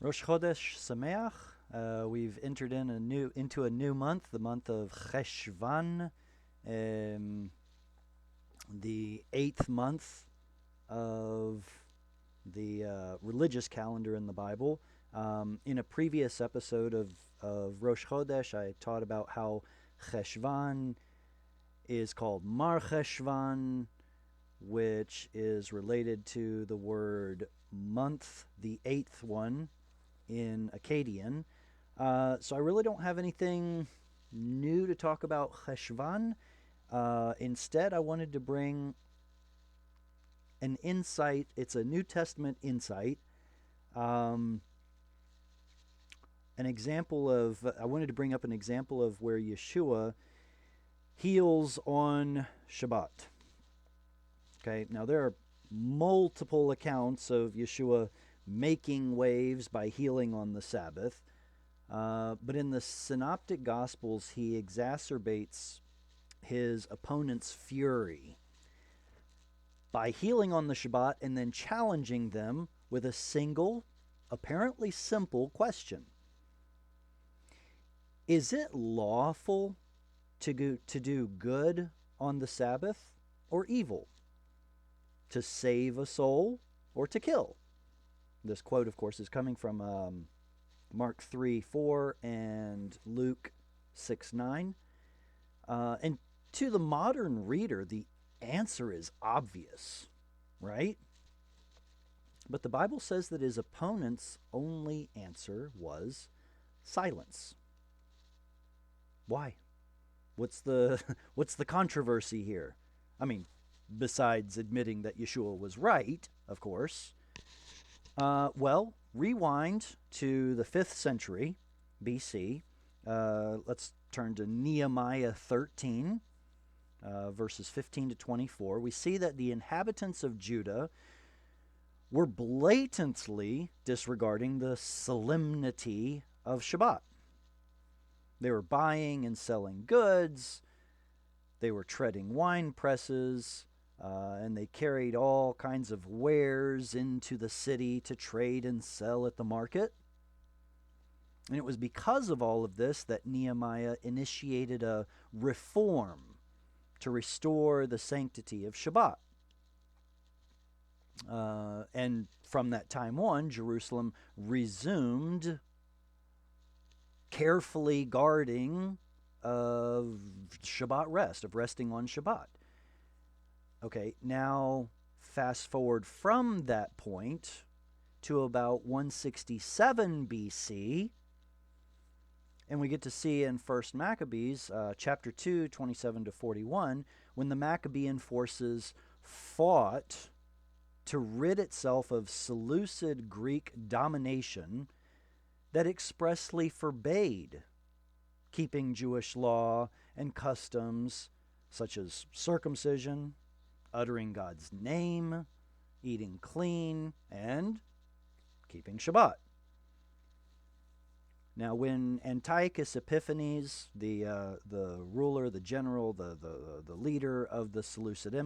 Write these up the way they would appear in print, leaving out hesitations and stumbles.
Rosh Chodesh Sameach. We've entered into a new month, the month of Cheshvan, the 8th month of the religious calendar in the Bible. In a previous episode of Rosh Chodesh, I taught about how Cheshvan is called Mar Cheshvan, which is related to the word month, the 8th one in Akkadian. So I really don't have anything new to talk about Cheshvan. Instead, I wanted to bring an insight. It's a New Testament insight. I wanted to bring up an example of where Yeshua heals on Shabbat. Okay, now there are multiple accounts of Yeshua making waves by healing on the Sabbath. But in the Synoptic Gospels, he exacerbates his opponent's fury by healing on the Shabbat and then challenging them with a single, apparently simple question. Is it lawful to do good on the Sabbath or evil? To save a soul or to kill? This quote, of course, is coming from Mark 3:4 and Luke 6:9. And to the modern reader, the answer is obvious, right? But the Bible says that his opponent's only answer was silence. Why? What's the controversy here? I mean, besides admitting that Yeshua was right, of course. Well, rewind to the 5th century BC. Let's turn to Nehemiah 13, verses 15 to 24. We see that the inhabitants of Judah were blatantly disregarding the solemnity of Shabbat. They were buying and selling goods. They were treading wine presses. And they carried all kinds of wares into the city to trade and sell at the market. And it was because of all of this that Nehemiah initiated a reform to restore the sanctity of Shabbat. And from that time on, Jerusalem resumed carefully guarding of Shabbat rest, of resting on Shabbat. Okay, now fast forward from that point to about 167 BC, and we get to see in 1 Maccabees, chapter 2, 27 to 41, when the Maccabean forces fought to rid itself of Seleucid Greek domination that expressly forbade keeping Jewish law and customs such as circumcision, uttering God's name, eating clean, and keeping Shabbat. Now, when Antiochus Epiphanes, the ruler, the general, the leader of the Seleucid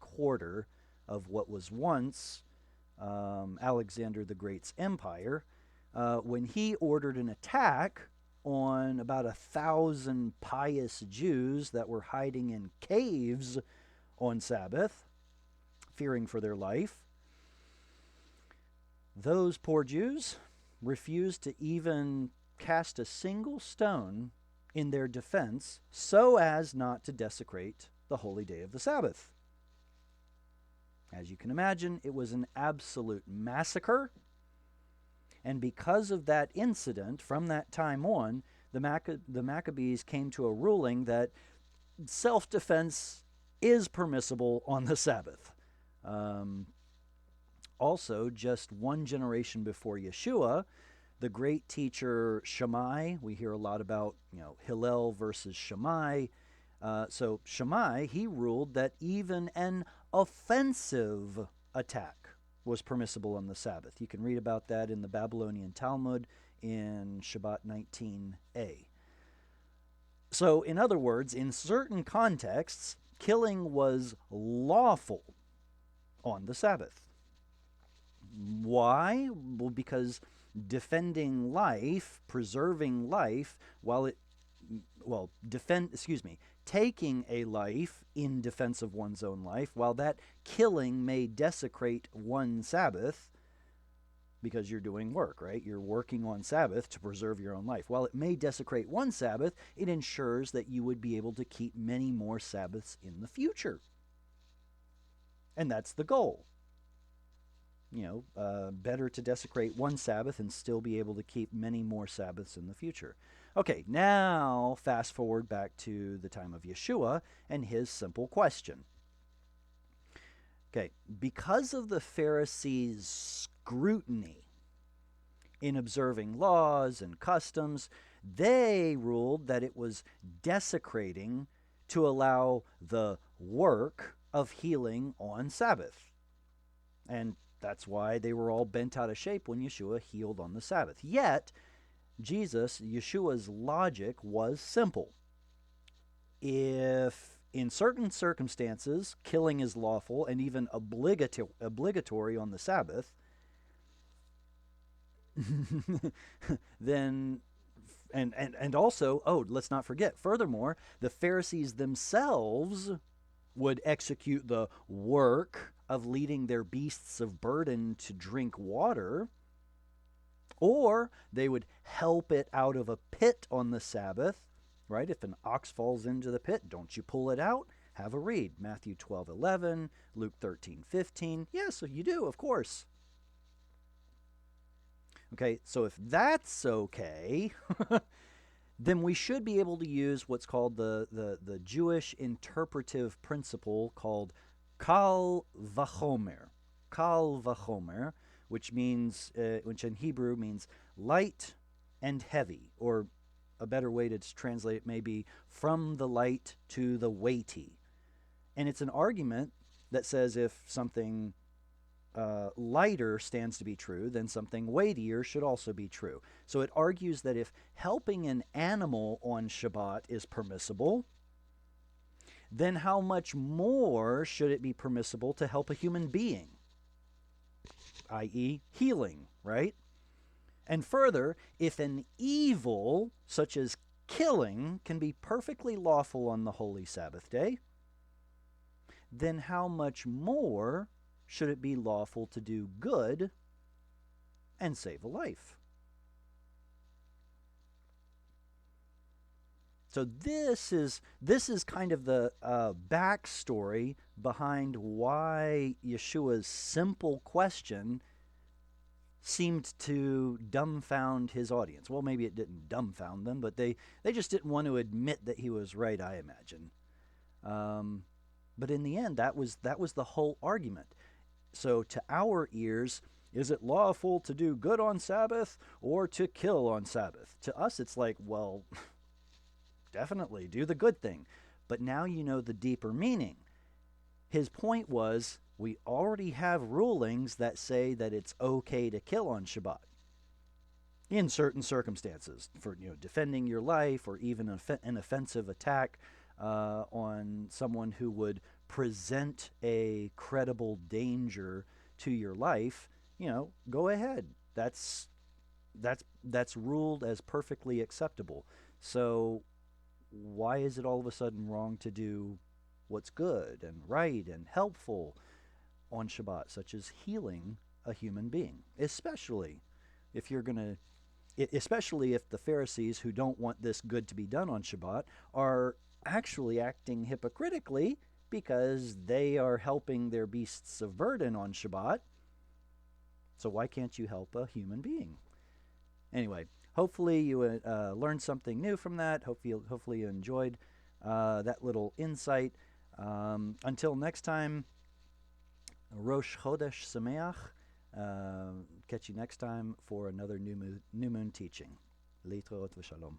quarter of what was once Alexander the Great's empire, when he ordered an attack on about 1,000 pious Jews that were hiding in caves on Sabbath, fearing for their life, those poor Jews refused to even cast a single stone in their defense so as not to desecrate the holy day of the Sabbath. As you can imagine, it was an absolute massacre. And because of that incident, from that time on, the Maccabees came to a ruling that self-defense is permissible on the Sabbath. Also, just one generation before Yeshua, the great teacher Shammai, we hear a lot about, Hillel versus Shammai. So Shammai, he ruled that even an offensive attack was permissible on the Sabbath. You can read about that in the Babylonian Talmud in Shabbat 19a. So, in other words, in certain contexts, killing was lawful on the Sabbath. Why? Well, because defending life, preserving life, taking a life in defense of one's own life, while that killing may desecrate one Sabbath, because you're doing work, right? You're working on Sabbath to preserve your own life. While it may desecrate one Sabbath, it ensures that you would be able to keep many more Sabbaths in the future. And that's the goal. Better to desecrate one Sabbath and still be able to keep many more Sabbaths in the future. Okay, now fast forward back to the time of Yeshua and his simple question. Okay, because of the Pharisees' scrutiny in observing laws and customs, they ruled that it was desecrating to allow the work of healing on Sabbath. And that's why they were all bent out of shape when Yeshua healed on the Sabbath. Yet, Yeshua's logic was simple. If in certain circumstances killing is lawful and even obligatory on the Sabbath, then and also, let's not forget, furthermore, the Pharisees themselves would execute the work of leading their beasts of burden to drink water, or they would help it out of a pit on the Sabbath, right? If an ox falls into the pit, don't you pull it out? Have a read. Matthew 12:11, Luke 13:15. Yes, so you do, of course. Okay, so if that's okay, then we should be able to use what's called the Jewish interpretive principle called kal vachomer. Kal vachomer, which in Hebrew means light and heavy, or a better way to translate it may be from the light to the weighty. And it's an argument that says if something lighter stands to be true, then something weightier should also be true. So it argues that if helping an animal on Shabbat is permissible, then how much more should it be permissible to help a human being? I.e., healing, right? And further, if an evil, such as killing, can be perfectly lawful on the holy Sabbath day, then how much more should it be lawful to do good and save a life? So this is kind of the backstory behind why Yeshua's simple question seemed to dumbfound his audience. Well, maybe it didn't dumbfound them, but they just didn't want to admit that he was right, I imagine. But in the end, that was the whole argument. So to our ears, is it lawful to do good on Sabbath or to kill on Sabbath? To us, it's like, well, definitely do the good thing. But now you know the deeper meaning. His point was, we already have rulings that say that it's okay to kill on Shabbat in certain circumstances, for defending your life, or even an offensive attack on someone who would present a credible danger to your life. Go ahead. That's ruled as perfectly acceptable. So why is it all of a sudden wrong to do what's good and right and helpful on Shabbat, such as healing a human being? Especially if the Pharisees, who don't want this good to be done on Shabbat, are actually acting hypocritically because they are helping their beasts of burden on Shabbat. So why can't you help a human being? Anyway, hopefully you learned something new from that. Hopefully you enjoyed that little insight. Until next time, Rosh Chodesh Sameach. Catch you next time for another new moon teaching. Litraot v'shalom.